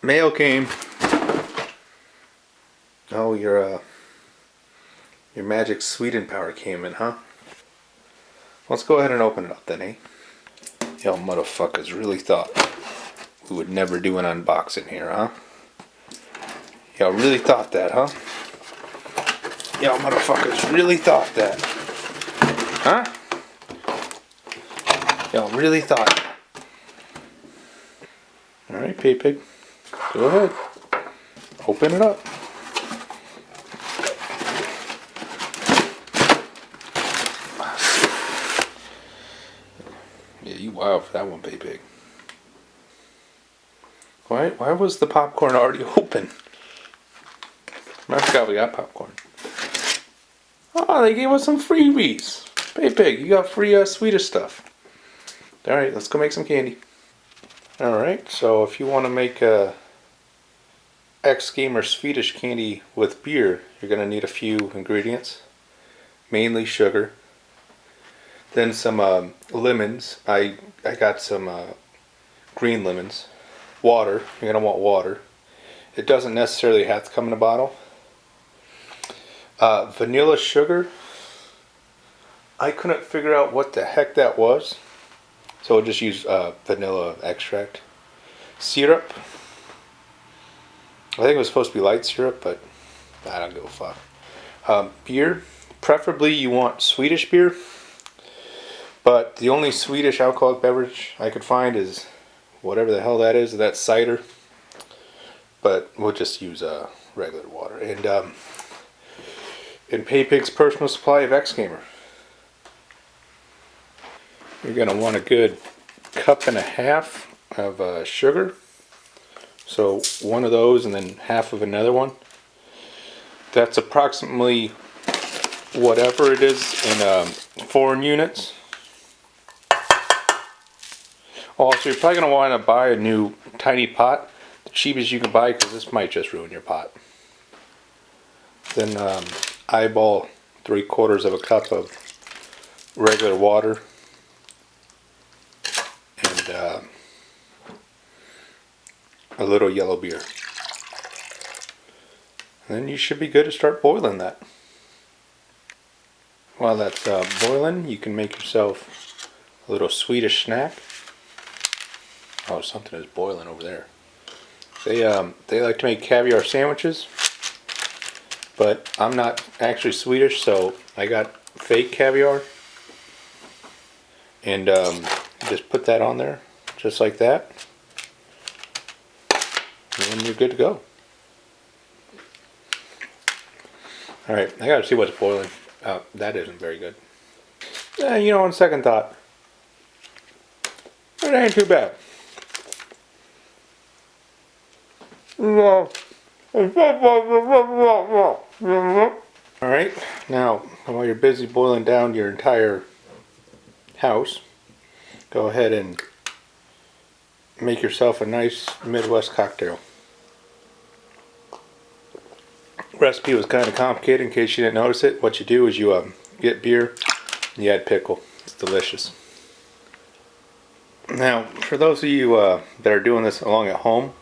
Mail came. Oh, your magic Sweden power came in, huh? Let's go ahead and open it up then, eh? Y'all motherfuckers really thought we would never do an unboxing here, huh? Y'all really thought that, huh? Y'all motherfuckers really thought that. Huh? Y'all really thought that. Alright, Pig. Go ahead. Open it up. Yeah, you wild for that one, Pig. Why was the popcorn already open? I forgot we got popcorn. Oh, they gave us some freebies. Pig, you got free Swedish stuff. Alright, let's go make some candy. Alright, so if you want to make a X-Gamer Swedish candy with beer, you're going to need a few ingredients. Mainly sugar. Then some lemons. I got some green lemons. Water. You're going to want water. It doesn't necessarily have to come in a bottle. Vanilla sugar. I couldn't figure out what the heck that was, so I'll just use vanilla extract. Syrup. I think it was supposed to be light syrup, but I don't give a fuck. Beer. Preferably you want Swedish beer, but the only Swedish alcoholic beverage I could find is whatever the hell that is. That's cider, but we'll just use regular water. And Pig's personal supply of X-Gamer. You're going to want a good 1.5 cups of sugar. So one of those and then half of another one. That's approximately whatever it is in foreign units. Also, you're probably going to want to buy a new tiny pot. The cheapest you can buy, because this might just ruin your pot. Then eyeball 3/4 cup of regular water. And a little yellow beer. And then you should be good to start boiling that. While that's boiling, you can make yourself a little Swedish snack. Oh, something is boiling over there. They like to make caviar sandwiches, but I'm not actually Swedish, so I got fake caviar, and just put that on there, just like that, and then you're good to go. Alright, I gotta see what's boiling. That isn't very good. You know, on second thought, it ain't too bad. Alright, now while you're busy boiling down your entire house, go ahead and make yourself a nice Midwest cocktail. Recipe was kind of complicated in case you didn't notice it. What you do is you get beer and you add pickle. It's delicious. Now, for those of you that are doing this along at home,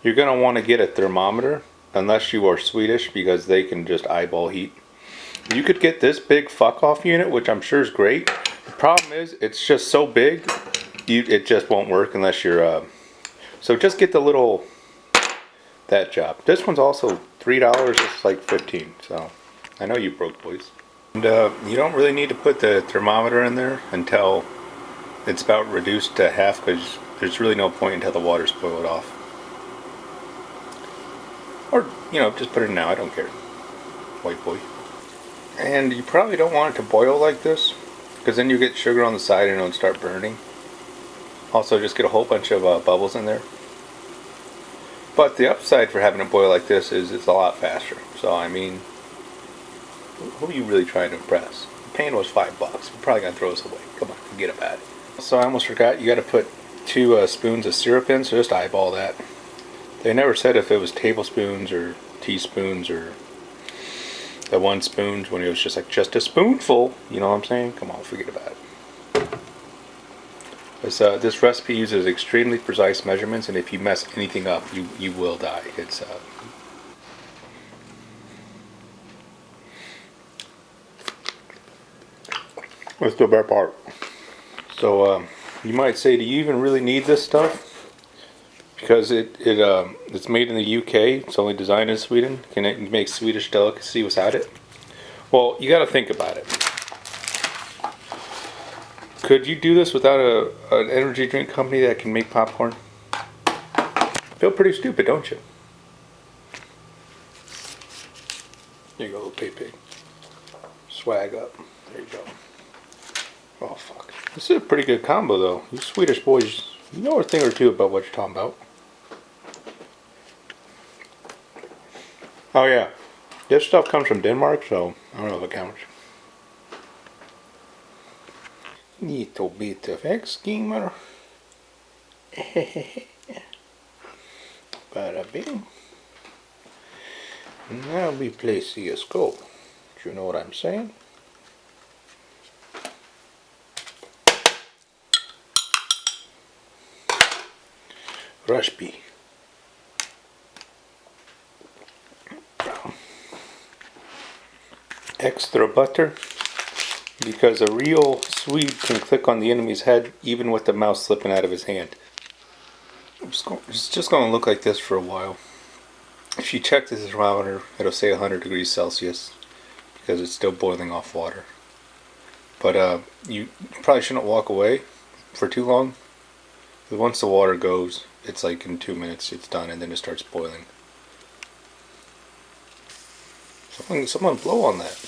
you're going to want to get a thermometer, unless you are Swedish, because they can just eyeball heat. You could get this big fuck off unit, which I'm sure is great. The problem is it's just so big, it just won't work unless you're so just get the little, that job. This one's also $3. It's like $15, so I know you broke boys. And you don't really need to put the thermometer in there until it's about reduced to half, because there's really no point until the water's boiled off. Or, you know, just put it in now, I don't care. White boy. And you probably don't want it to boil like this, because then you get sugar on the side and it'll start burning. Also, just get a whole bunch of bubbles in there. But the upside for having it boil like this is it's a lot faster. So, I mean, who are you really trying to impress? The pan was $5. You're probably going to throw this away. Come on, get up at it. So I almost forgot, you got to put 2 spoons of syrup in, so just eyeball that. They never said if it was tablespoons or teaspoons or the 1 spoon, when it was just like just a spoonful. You know what I'm saying? Come on, forget about it. This recipe uses extremely precise measurements, and if you mess anything up, you will die. That's the best part. So you might say, do you even really need this stuff? Because it's made in the UK. It's only designed in Sweden. Can it make Swedish Delicacy without it? Well, you got to think about it. Could you do this without an energy drink company that can make popcorn? Feel pretty stupid, don't you? Here you go, little pig. Swag up. There you go. Oh, fuck. This is a pretty good combo, though. You Swedish boys, you know a thing or two about what you're talking about. Oh, yeah. This stuff comes from Denmark, so I don't know if it counts. Little bit of egg skimmer. Bada bing. Now we play CSGO. Do you know what I'm saying? Rashpi. Extra butter, because a real Swede can click on the enemy's head even with the mouse slipping out of his hand. It's just going to look like this for a while. If you check this thermometer, it'll say 100 degrees Celsius because it's still boiling off water. But you probably shouldn't walk away for too long. Once the water goes, it's like in 2 minutes it's done, and then it starts boiling. Someone blow on that.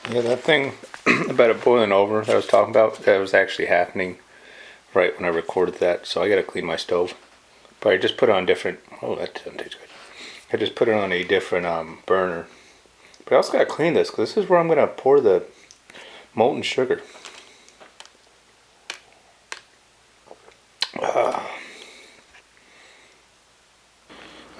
Yeah, that thing about it boiling over that I was talking about, that was actually happening right when I recorded that, so I gotta clean my stove. But I just put it on different, oh, that doesn't taste good. I just put it on a different burner. But I also gotta clean this, because this is where I'm gonna pour the molten sugar.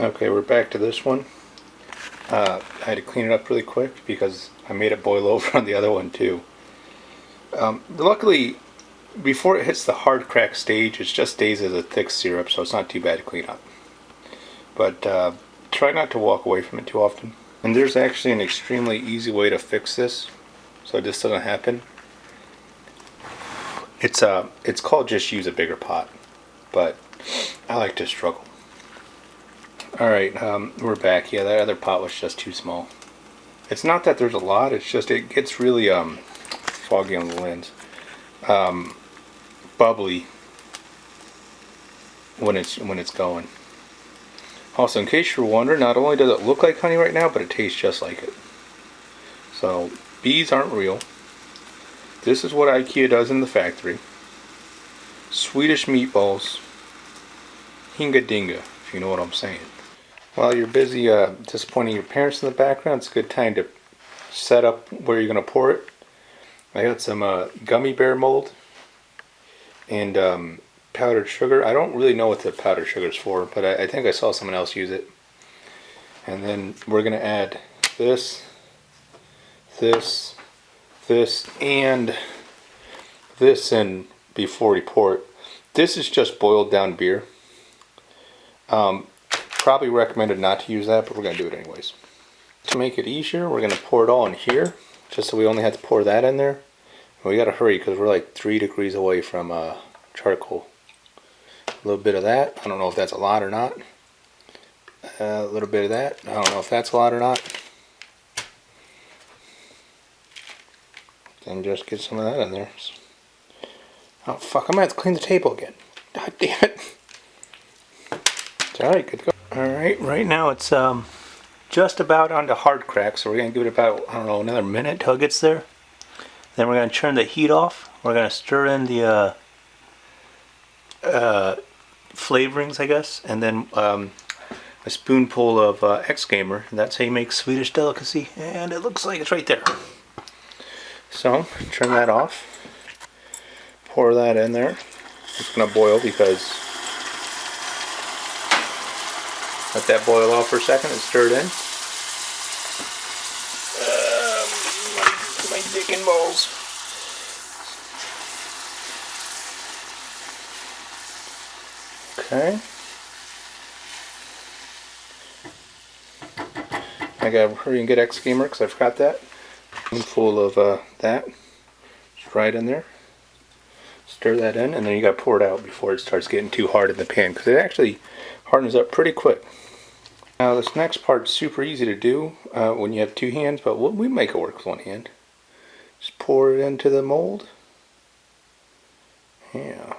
Okay, we're back to this one. I had to clean it up really quick because I made it boil over on the other one too. Luckily, before it hits the hard crack stage, it just stays as a thick syrup, so it's not too bad to clean up. But try not to walk away from it too often. And there's actually an extremely easy way to fix this, so this doesn't happen. It's called just use a bigger pot, but I like to struggle. Alright, we're back. Yeah, that other pot was just too small. It's not that there's a lot, it's just it gets really foggy on the lens. Bubbly when it's going. Also, in case you're wondering, not only does it look like honey right now, but it tastes just like it. So, bees aren't real. This is what IKEA does in the factory. Swedish meatballs. Hinga dinga, if you know what I'm saying. While you're busy disappointing your parents in the background, it's a good time to set up where you're going to pour it. I got some gummy bear mold and powdered sugar. I don't really know what the powdered sugar is for, but I think I saw someone else use it. And then we're going to add this, and this in before we pour it. This is just boiled down beer. Probably recommended not to use that, but we're going to do it anyways. To make it easier, we're going to pour it all in here, just so we only have to pour that in there. And we got to hurry because we're like 3 degrees away from charcoal. A little bit of that. I don't know if that's a lot or not. A little bit of that. I don't know if that's a lot or not. Then just get some of that in there. Oh fuck, I'm going to have to clean the table again. God damn it. It's alright, good to go. Alright, right now it's just about onto hard crack, so we're going to give it about, I don't know, another minute till it gets there. Then we're going to turn the heat off. We're going to stir in the flavorings, I guess, and then a spoonful of X-Gamer, and that's how you make Swedish Delicacy, and it looks like it's right there. So, turn that off. Pour that in there. It's going to boil because let that boil off for a second and stir it in. My dick and balls. Okay. I gotta hurry and get X Gamer because I forgot that. Full of that. Just right in there. Stir that in, and then you gotta pour it out before it starts getting too hard in the pan because it actually hardens up pretty quick. Now this next part's super easy to do when you have two hands, but we make it work with one hand. Just pour it into the mold. Yeah.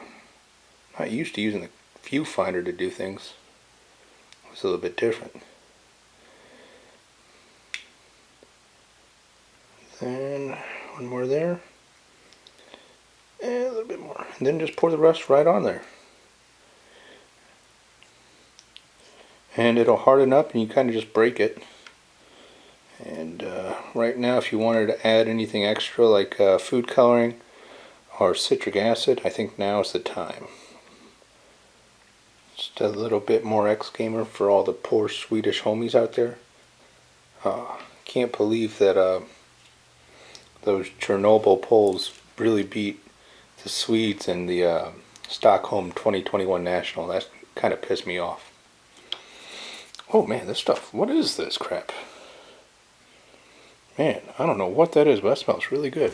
Not used to using the viewfinder to do things. It's a little bit different. Then one more there. And a little bit more. And then just pour the rest right on there. And it'll harden up and you kind of just break it. And right now if you wanted to add anything extra like food coloring or citric acid, I think now is the time. Just a little bit more X Gamer for all the poor Swedish homies out there. Can't believe that those Chernobyl Poles really beat the Swedes in the Stockholm 2021 National. That kind of pissed me off. Oh man, this stuff, what is this crap? Man, I don't know what that is, but that smells really good.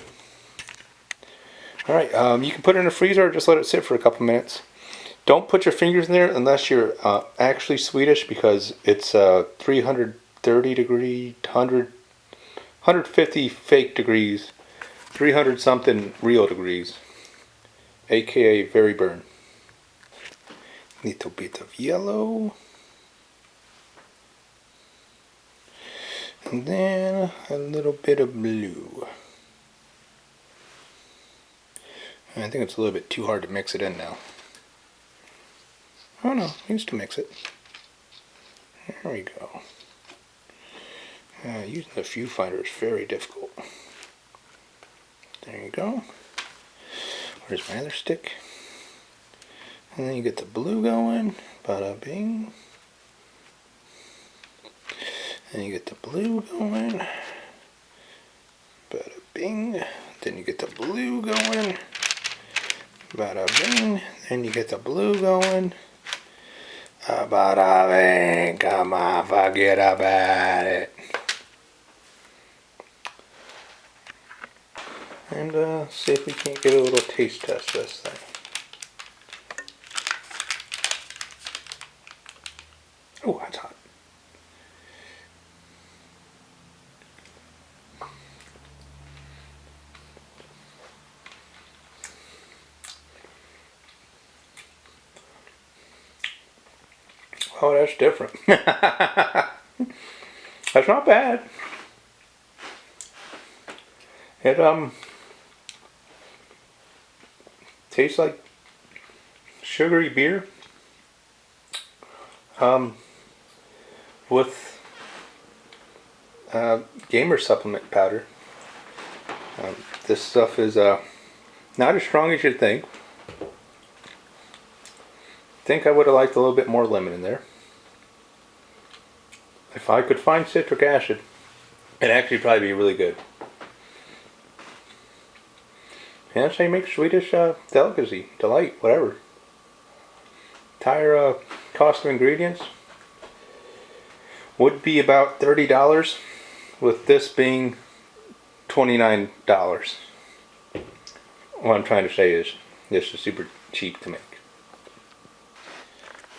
Alright, you can put it in the freezer or just let it sit for a couple minutes. Don't put your fingers in there unless you're actually Swedish, because it's 330 degree, 150 fake degrees, 300 something real degrees, aka very burn. Little bit of yellow. And then a little bit of blue. I think it's a little bit too hard to mix it in now. Oh no, I used to mix it. There we go. Using the viewfinder is very difficult. There you go. Where's my other stick? And then you get the blue going. Bada bing. And you get the blue going. Bada bing. Then you get the blue going. Bada bing. Then you get the blue going. Bada bing. Come on, forget about it. And see if we can't get a little taste test of this thing. Oh, that's hot. Oh, that's different. That's not bad. It tastes like sugary beer with gamer supplement powder. This stuff is not as strong as you'd think. I think I would have liked a little bit more lemon in there. If I could find citric acid, it'd actually probably be really good. And that's how you make Swedish delicacy, delight, whatever. Entire cost of ingredients would be about $30, with this being $29. What I'm trying to say is this is super cheap to make.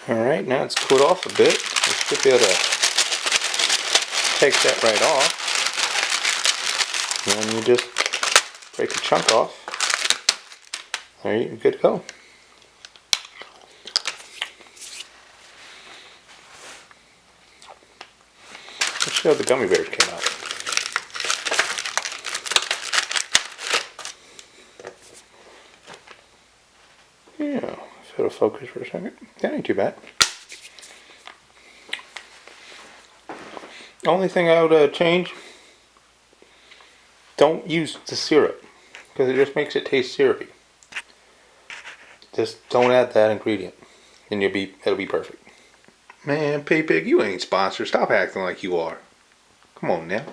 Alright, now it's cooled off a bit. We should be able to take that right off. And then you just break a chunk off. There you're good to go. Let's see how the gummy bears came out. Yeah, if it'll focus for a second. That ain't too bad. Only thing I would change, don't use the syrup, because it just makes it taste syrupy. Just don't add that ingredient, and it'll be perfect. Man, Pay Pig, you ain't sponsored. Stop acting like you are. Come on now.